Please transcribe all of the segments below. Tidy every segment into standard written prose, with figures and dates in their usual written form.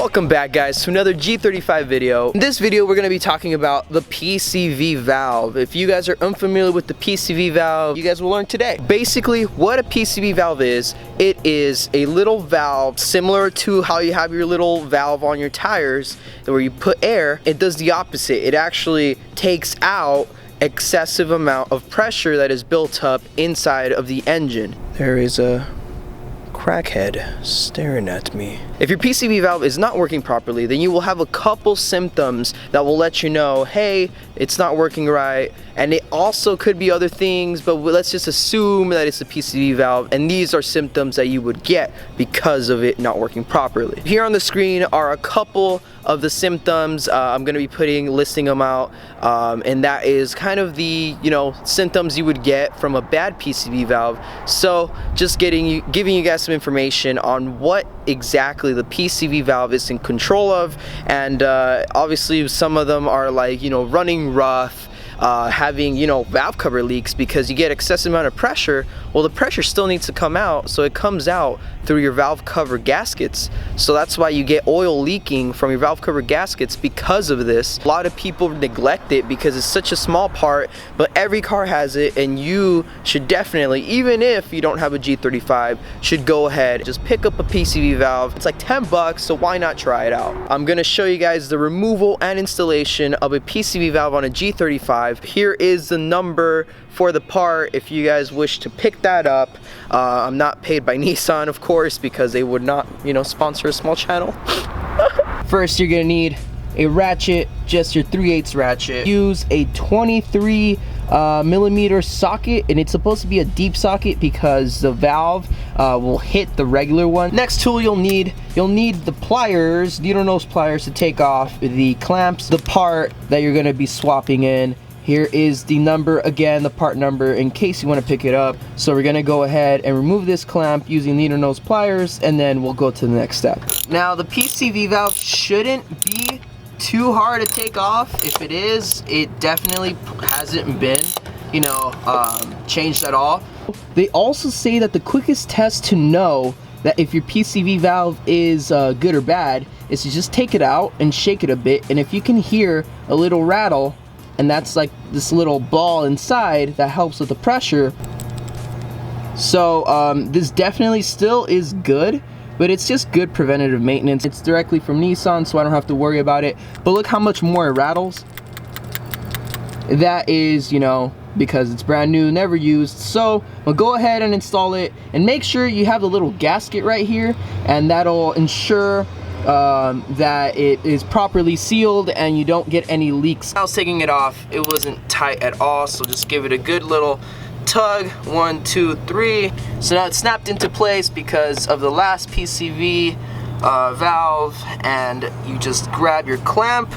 Welcome back, guys, to another G35 video. In this video, we're going to be talking about the PCV valve. If you guys are unfamiliar with the PCV valve, you guys will learn today. Basically, what a PCV valve is, it is a little valve similar to how you have your little valve on your tires where you put air. It does the opposite. It actually takes out excessive amount of pressure that is built up inside of the engine. There is a crackhead staring at me. If your PCV valve is not working properly, then you will have a couple symptoms that will let you know, hey, it's not working right. And it also could be other things, but let's just assume that it's the PCV valve, and these are symptoms that you would get because of it not working properly. Here on the screen are a couple of the symptoms. I'm going to be listing them out, and that is kind of the symptoms you would get from a bad PCV valve. So just giving you guys some information on what exactly the PCV valve is in control of, and obviously some of them are like running rough, having valve cover leaks because you get excessive amount of pressure. Well, the pressure still needs to come out, so it comes out through your valve cover gaskets. So that's why you get oil leaking from your valve cover gaskets because of this. A lot of people neglect it because it's such a small part, but every car has it, and you should definitely, even if you don't have a G35, should go ahead, just pick up a PCV valve. It's like 10 bucks, so why not try it out? I'm gonna show you guys the removal and installation of a PCV valve on a G35. Here is the number for the part if you guys wish to pick that up. I'm not paid by Nissan, of course, because they would not sponsor a small channel. First, you're gonna need a ratchet, just your 3/8 ratchet. Use a 23 millimeter socket, and it's supposed to be a deep socket because the valve will hit the regular one. Next tool you'll need the pliers, needle nose pliers, to take off the clamps, the part that you're gonna be swapping in. Here is the number, again, the part number, in case you want to pick it up. So we're gonna go ahead and remove this clamp using needle nose pliers, and then we'll go to the next step. Now, the PCV valve shouldn't be too hard to take off. If it is, it definitely hasn't been changed at all. They also say that the quickest test to know that if your PCV valve is good or bad is to just take it out and shake it a bit, and if you can hear a little rattle, and that's like this little ball inside that helps with the pressure. So this definitely still is good, but it's just good preventative maintenance. It's directly from Nissan, so I don't have to worry about it. But look how much more it rattles. That is, because it's brand new, never used. So we'll go ahead and install it, and make sure you have the little gasket right here, and that'll ensure that it is properly sealed and you don't get any leaks. I was taking it off, it wasn't tight at all, so just give it a good little tug. 1, 2, 3. So now it's snapped into place because of the last PCV valve, and you just grab your clamp,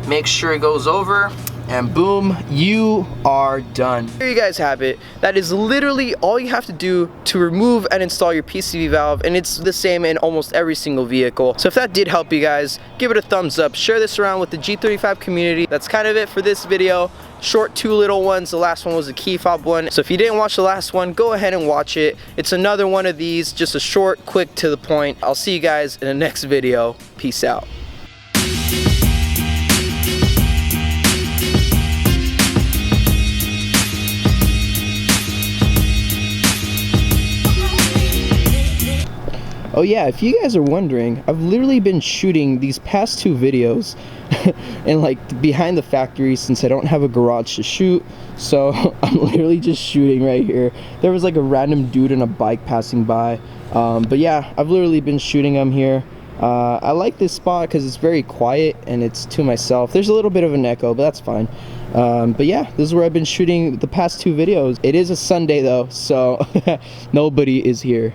make sure it goes over, and boom, you are done. Here you guys have it. That is literally all you have to do to remove and install your PCV valve, and it's the same in almost every single vehicle. So if that did help you guys, give it a thumbs up, share this around with the G35 community. That's kind of it for this video. Short, 2 little ones. The last one was a key fob one. So if you didn't watch the last one, go ahead and watch it. It's another one of these, just a short, quick, to the point. I'll see you guys in the next video. Peace out. Oh yeah, if you guys are wondering, I've literally been shooting these past 2 videos and like behind the factory, since I don't have a garage to shoot. So I'm literally just shooting right here. There was like a random dude on a bike passing by. But yeah, I've literally been shooting them here. I like this spot because it's very quiet and it's to myself. There's a little bit of an echo, but that's fine. But yeah, this is where I've been shooting the past 2 videos. It is a Sunday though, so nobody is here.